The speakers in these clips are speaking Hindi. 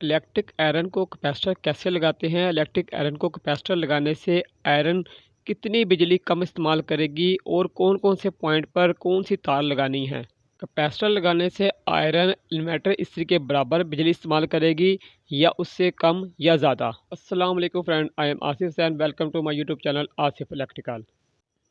इलेक्ट्रिक आयरन को कैपेसिटर कैसे लगाते हैं? इलेक्ट्रिक आयरन को कैपेसिटर लगाने से आयरन कितनी बिजली कम इस्तेमाल करेगी और कौन-कौन से पॉइंट पर कौन-सी तार लगानी है? कैपेसिटर लगाने से आयरन इन्वर्टर इस्त्री के बराबर बिजली इस्तेमाल करेगी या उससे कम या ज़्यादा? अस्सलाम वालेकुम friend, I am Asif Hussain, welcome to my YouTube channel Asif electrical.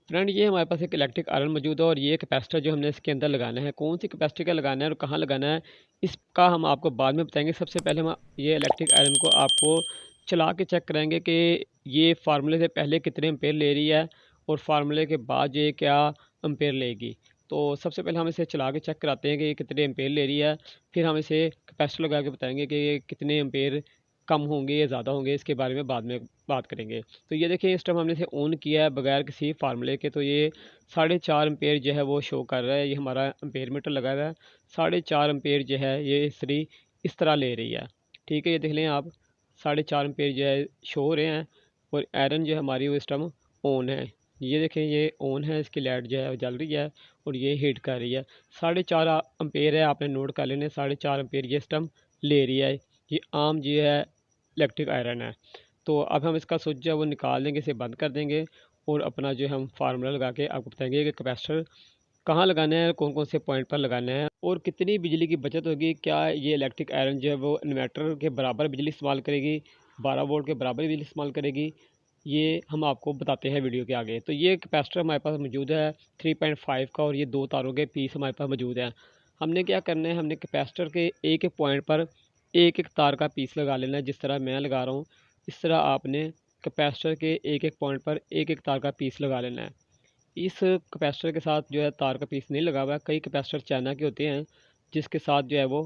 Friend, ये हमारे पास एक इलेक्ट्रिक आयरन मौजूद है और ये कैपेसिटर जो हमने इसके अंदर लगाना है, कौन सी कैपेसिटी का लगाना है और कहाँ लगाना है, इसका हम आपको बाद में बताएंगे। सबसे पहले हम ये इलेक्ट्रिक आयरन को आपको चला के चेक करेंगे कि ये फार्मूले से पहले कितने एम्पेयर ले रही है और फार्मूले के बाद ये क्या एम्पेयर लेगी। तो सबसे पहले हम इसे चला के चेक कराते हैं कि ये कितने एम्पेयर ले रही है, फिर हम इसे कैपेसिटर लगा के बताएंगे कि ये कितने एम्पेयर कम होंगे या ज़्यादा होंगे, इसके बारे में बाद में बात करेंगे। तो ये देखिए, इस टाइम हमने इसे ऑन किया है बगैर किसी फार्मूले के, तो ये 4.5 एम्पेयर जो है वो शो कर रहा है। ये हमारा एम्पेयर मीटर लगा हुआ है। 4.5 एम्पेयर जो है ये इस्त्री इस तरह ले रही है। ठीक है, ये देख लें आप, 4.5 एम्पेयर जो है शो हो रहे हैं और आयरन जो है हमारी वो इस टाइम ऑन है। ये देखें, ये ऑन है, इसकी लाइट जो है वो जल रही है और ये हीट कर रही है। 4.5 एम्पेयर है, आपने नोट कर लेने। 4.5 एम्पेयर ये इस टाइम ले रही है। ये आम जो है इलेक्ट्रिक आयरन है। तो अब हम इसका स्विच जो है वो निकाल देंगे, इसे बंद कर देंगे और अपना जो हम फार्मूला लगा के आपको बताएंगे कि कैपेसिटर कहाँ लगाना है, कौन कौन से पॉइंट पर लगाना है और कितनी बिजली की बचत होगी। क्या ये इलेक्ट्रिक आयरन जो है वो इन्वर्टर के बराबर बिजली इस्तेमाल करेगी, 12 वोल्ट के बराबर बिजली इस्तेमाल करेगी, ये हम आपको बताते हैं वीडियो के आगे। तो ये कैपेसिटर हमारे पास मौजूद है 3.5 का और ये 2 तारों के पीस हमारे पास मौजूद हैं। हमने क्या करना है, हमने कैपेसिटर के एक एक पॉइंट पर एक एक तार का पीस लगा लेना है। जिस तरह मैं लगा रहा हूँ, इस तरह आपने कैपेसिटर के एक एक पॉइंट पर एक एक तार का पीस लगा लेना है। इस कैपेसिटर के साथ जो है तार का पीस नहीं लगा हुआ है। कई कैपेसिटर चाइना के होते हैं जिसके साथ जो है वो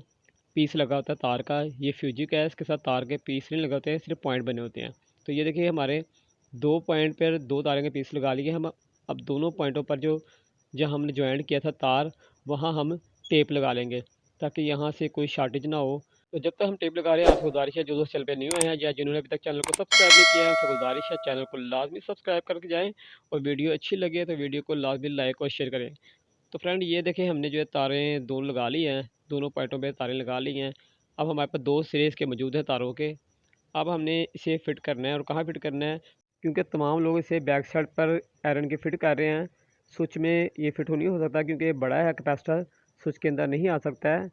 पीस लगा होता है तार का। ये फ्यूजी का है, इसके साथ तार के पीस नहीं लगे होते हैं, सिर्फ पॉइंट बने होते हैं। तो ये देखिए, हमारे 2 पॉइंट पर 2 तारे के पीस लगा लिए हम। अब दोनों पॉइंटों पर जो जहाँ हमने जॉइंट किया था तार, वहाँ हम टेप लगा लेंगे ताकि यहाँ से कोई शॉर्टेज ना हो। तो जब तक हम टेप लगा रहे हैं, आपसे गुजारिश है, जो दोस्त चैनल पे न्यू आए हैं या जिन्होंने अभी तक चैनल को सब्सक्राइब नहीं किया है, उनसे गुजारिश है चैनल को लाजमी सब्सक्राइब करके जाएं और वीडियो अच्छी लगे तो वीडियो को लाजमी लाइक और शेयर करें। तो फ्रेंड, ये देखें, हमने जो है तारें दो लगा ली हैं, दोनों पॉइंटों पे तारें लगा ली हैं। अब हमारे पास 2 सिरे इसके मौजूद हैं तारों के। अब हमने इसे फ़िट करना है और कहाँ फ़िट करना है, क्योंकि तमाम लोग इसे बैक साइड पर आयरन के फ़िट कर रहे हैं। स्विच में ये फ़िट हो नहीं हो सकता क्योंकि ये बड़ा है कैपेसिटर, स्विच के अंदर नहीं आ सकता है।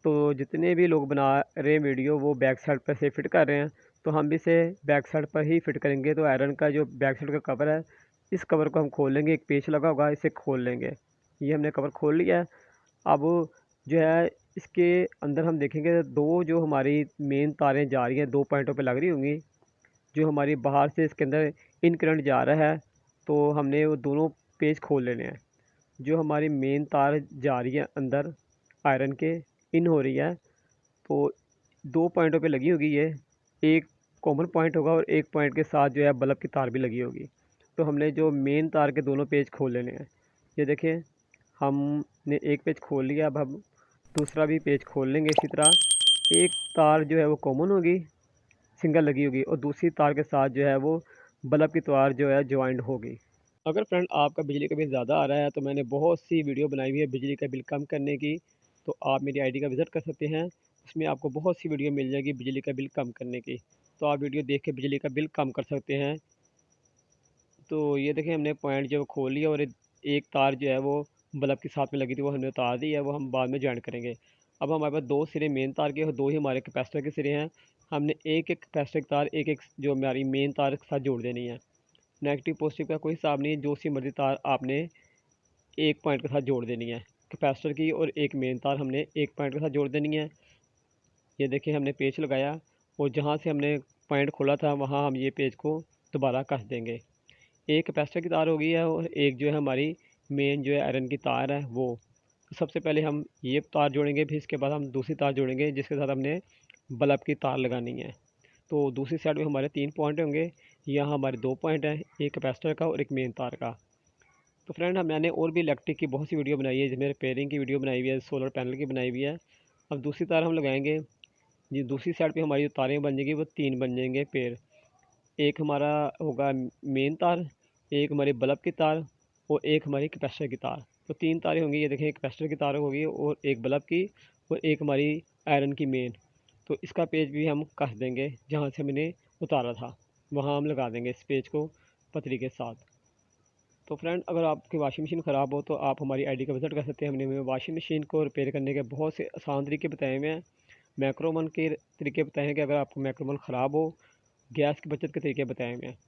तो जितने भी लोग बना रहे हैं वीडियो, वो बैक साइड पर से फ़िट कर रहे हैं। तो हम भी इसे बैक साइड पर ही फ़िट करेंगे। तो आयरन का जो बैक साइड का कवर है, इस कवर को हम खोल लेंगे। एक पेच लगा होगा, इसे खोल लेंगे। ये हमने कवर खोल लिया है। अब जो है इसके अंदर हम देखेंगे, दो जो हमारी मेन तारें जा रही हैं, 2 पॉइंटों पे लग रही होंगी। जो हमारी बाहर से इसके अंदर इन करंट जा रहा है, तो हमने वो दोनों पेच खोल लेने हैं। जो हमारी मेन तार जा रही है अंदर आयरन के, इन हो रही है, तो 2 पॉइंटों पे लगी होगी ये। एक कॉमन पॉइंट होगा और एक पॉइंट के साथ जो है बल्ब की तार भी लगी होगी। तो हमने जो मेन तार के दोनों पेच खोल लेने हैं। ये देखें, हमने एक पेच खोल लिया। अब हम दूसरा भी पेच खोल लेंगे इसी तरह। एक तार जो है वो कॉमन होगी, सिंगल लगी होगी, और दूसरी तार के साथ जो है वो बल्ब की तार जो है जॉइंट होगी। अगर फ्रेंड आपका बिजली का बिल ज़्यादा आ रहा है, तो मैंने बहुत सी वीडियो बनाई हुई है बिजली का बिल कम करने की। तो आप मेरी आईडी का विज़िट कर सकते हैं, उसमें आपको बहुत सी वीडियो मिल जाएगी बिजली का बिल कम करने की। तो आप वीडियो देख के बिजली का बिल कम कर सकते हैं। तो ये देखें, हमने पॉइंट जो खोल लिया और एक तार जो है वो बल्ब के साथ में लगी थी, वो हमने उतार दी है, वो हम बाद में जॉइंट करेंगे। अब हमारे पास 2 सिरे मेन तार के और 2 ही हमारे कैपेसिटर के सिरे हैं। हमने एक एक कैपेसिटर की तार एक एक जो हमारी मेन तार के साथ जोड़ देनी है। नेगेटिव पॉजिटिव का कोई हिसाब नहीं है, जो सी मर्जी तार आपने एक पॉइंट के साथ जोड़ देनी है कैपेसिटर की, और एक मेन तार हमने एक पॉइंट के साथ जोड़ देनी है। ये देखिए, हमने पेच लगाया और जहाँ से हमने पॉइंट खोला था वहाँ हम ये पेच को दोबारा कस देंगे। एक कैपेसिटर की तार हो गई है और एक जो है हमारी मेन जो है आयरन की तार है वो। तो सबसे पहले हम ये तार जोड़ेंगे, फिर इसके बाद हम दूसरी तार जोड़ेंगे जिसके साथ हमने बल्ब की तार लगानी है। तो दूसरी साइड में हमारे 3 पॉइंट होंगे, यहाँ हमारे 2 पॉइंट हैं, एक कैपेसिटर का और एक मेन तार का। तो फ्रेंड, मैंने और भी इलेक्ट्रिक की बहुत सी वीडियो बनाई है, जिसमें रिपेयरिंग की वीडियो बनाई हुई है, सोलर पैनल की बनाई हुई है। अब दूसरी तार हम लगाएंगे। जी, दूसरी साइड पे हमारी जो तारें बन जाएंगी वो 3 बन जाएंगे पेड़। एक हमारा होगा मेन तार, एक हमारी बल्ब की तार और एक हमारी कैपेसिटर की तार। तो 3 तारें होंगी। ये देखें, एक कैपेसिटर की तार होगी और एक बल्ब की और एक हमारी आयरन की मेन। तो इसका पेज भी हम कस देंगे, जहाँ से मैंने उतारा था वहाँ हम लगा देंगे इस पेज को पतरी के साथ। तो फ्रेंड, अगर आपकी वॉशिंग मशीन ख़राब हो तो आप हमारी आईडी का विज़िट कर सकते हैं। हमने वॉशिंग मशीन को रिपेयर करने के बहुत से आसान तरीके बताए हुए हैं। मैक्रोमन के तरीके बताए हैं कि अगर आपको मैक्रोमन ख़राब हो, गैस की बचत के तरीके बताए हुए हैं।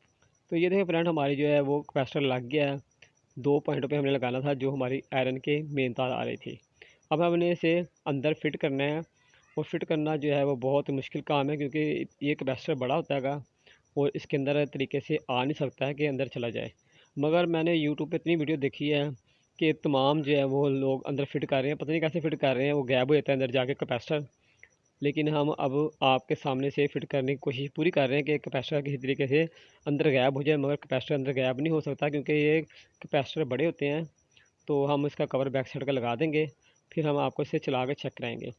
तो ये देखिए फ्रेंड, हमारी जो है वो कैपेसिटर लग गया है। 2 पॉइंटों पे हमने लगाना था जो हमारी आयरन के मेन तार आ रही थी। अब हमने इसे अंदर फिट करना है, और फिट करना जो है वो बहुत मुश्किल काम है, क्योंकि ये कैपेसिटर बड़ा होता है और इसके अंदर तरीके से आ नहीं सकता है कि अंदर चला जाए। मगर मैंने यूट्यूब पे इतनी वीडियो देखी है कि तमाम जो है वो लोग अंदर फिट कर रहे हैं, पता नहीं कैसे फिट कर रहे हैं, वो गैप हो जाता है अंदर जाके कैपेसिटर। लेकिन हम अब आपके सामने से फिट करने की कोशिश पूरी कर रहे हैं कि कैपेसिटर किसी तरीके से अंदर गैप हो जाए, मगर कैपेसिटर अंदर गैप नहीं हो सकता, क्योंकि ये कैपेसिटर बड़े होते हैं। तो हम इसका कवर बैक साइड का लगा देंगे, फिर हम आपको इसे चला के चेक कराएंगे।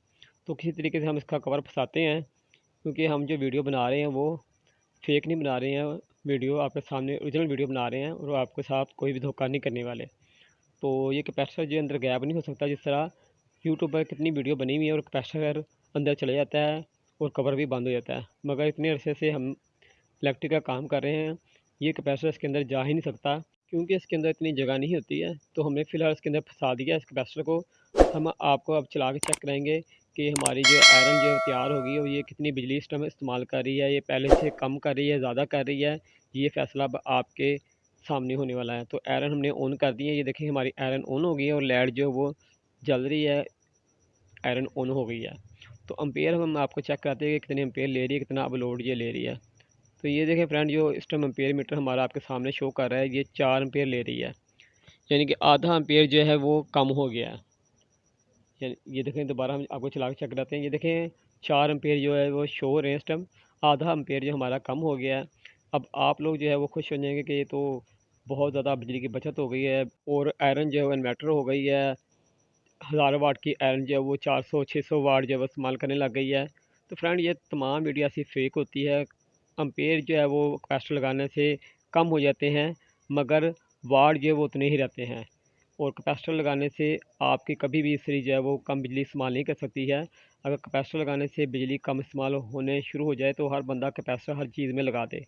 तो किसी तरीके से हम इसका कवर फंसाते हैं, क्योंकि हम जो वीडियो बना रहे हैं वो फेक नहीं बना रहे हैं, वीडियो आपके सामने ओरिजिनल वीडियो बना रहे हैं और आपके साथ कोई भी धोखा नहीं करने वाले। तो ये कैपेसिटर जो अंदर गैप नहीं हो सकता, जिस तरह यूट्यूब पर कितनी वीडियो बनी हुई है और कैपेसिटर अंदर चले जाता है और कवर भी बंद हो जाता है। मगर इतने अरसे से हम इलेक्ट्रिक का काम कर रहे हैं, ये कैपेसिटर इसके अंदर जा ही नहीं सकता, क्योंकि इसके अंदर इतनी जगह नहीं होती है। तो हमने फ़िलहाल इसके अंदर फंसा दिया इस कैपेसिटर को। हम आपको अब चला के चेक कराएंगे कि हमारी जो आयरन जो है तैयार होगी और ये कितनी बिजली इस टाइम इस्तेमाल कर रही है, ये पहले से कम कर रही है, ज़्यादा कर रही है। ये फ़ैसला अब आपके सामने होने वाला है। तो आयरन हमने ऑन कर दी है, ये देखिए हमारी आयरन ऑन हो गई है और लाइट जो है वो जल रही है, आयरन ऑन हो गई है। तो एम्पेयर हम आपको चेक कराते हैं कि कितने एम्पेयर ले रही है, कितना अब लोड ये ले रही है। तो ये देखें फ्रेंड, जो इस टाइम एम्पेयर मीटर हमारा आपके सामने शो कर रहा है, ये 4 एम्पेयर ले रही है, यानी कि आधा एम्पेयर जो है वो कम हो गया है। यानी ये देखें, दोबारा हम आपको चला के चेक कराते हैं। ये देखें 4 एम्पेयर जो है वो शो हो रहे हैं इस टाइम, आधा एम्पेयर जो हमारा कम हो गया है। अब आप लोग जो है वो खुश हो जाएंगे कि ये तो बहुत ज़्यादा बिजली की बचत हो गई है, और आयरन जो है वो इन्वर्टर हो गई है। 1000 वाट की आयरन जो है वो 400-600 वाट जो है वो इस्तेमाल करने लग गई है। तो फ्रेंड, ये तमाम वीडियो ऐसी फेक होती है। एम्पेयर जो है वो कैपेसिटर लगाने से कम हो जाते हैं, मगर वाट जो है वो उतने ही रहते हैं। और कैपेसिटर लगाने से आपकी कभी भी इस्त्री जो है वो कम बिजली इस्तेमाल नहीं कर सकती है। अगर कैपेसिटर लगाने से बिजली कम इस्तेमाल होने शुरू हो जाए तो हर बंदा कैपेसिटर हर चीज़ में लगा दे।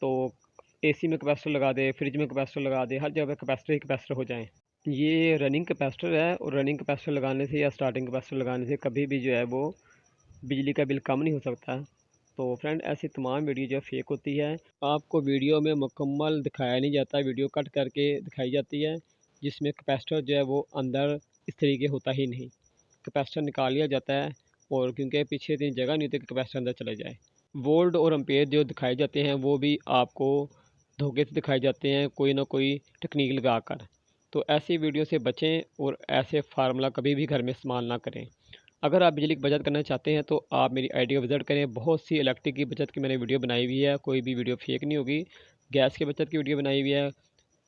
तो एसी में कैपेसिटर लगा दे, फ्रिज में कैपेसिटर लगा दे, हर जगह कैपेसिटर ही कैपेसिटर हो जाएँ। ये रनिंग कैपेसिटर है, और रनिंग कैपेसिटर लगाने से या स्टार्टिंग कैपेसिटर लगाने से कभी भी जो है वो बिजली का बिल कम नहीं हो सकता। तो फ्रेंड, ऐसी तमाम वीडियो जो फेक होती है, आपको वीडियो में मुकम्मल दिखाया नहीं जाता, वीडियो कट करके दिखाई जाती है, जिसमें कैपेसिटर जो है वो अंदर इस तरीके होता ही नहीं। कैपेसिटर निकाल लिया जाता है, और क्योंकि पीछे इतनी जगह नहीं होती कि कैपेसिटर अंदर चले जाए। वोल्ट और एम्पेयर जो दिखाए जाते हैं वो भी आपको धोखे से दिखाए जाते हैं, कोई ना कोई टेक्नीक लगा कर। तो ऐसी वीडियो से बचें और ऐसे फार्मूला कभी भी घर में इस्तेमाल ना करें। अगर आप बिजली की बचत करना चाहते हैं तो आप मेरी आईडी को विज़िट करें, बहुत सी इलेक्ट्रिक की बचत की मैंने वीडियो बनाई हुई है, कोई भी वीडियो फेक नहीं होगी। गैस की बचत की वीडियो बनाई हुई है,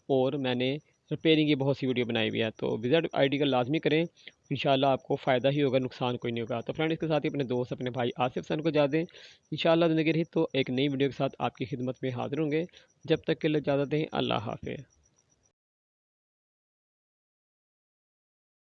और मैंने रिपेयरिंग की बहुत सी वीडियो बनाई हुई है। तो विज़िट आईडी का लाजमी करें, इंशाल्लाह आपको फ़ायदा ही होगा, नुकसान कोई नहीं होगा। तो फ्रेंड, इसके साथ ही अपने दोस्त, अपने भाई आसिफ सर को जा दें। इंशाल्लाह ज़िंदगी रही तो एक नई वीडियो के साथ आपकी खिदमत में हाज़िर होंगे। जब तक के लिए इजाज़त दें, अल्लाह हाफ़िज़।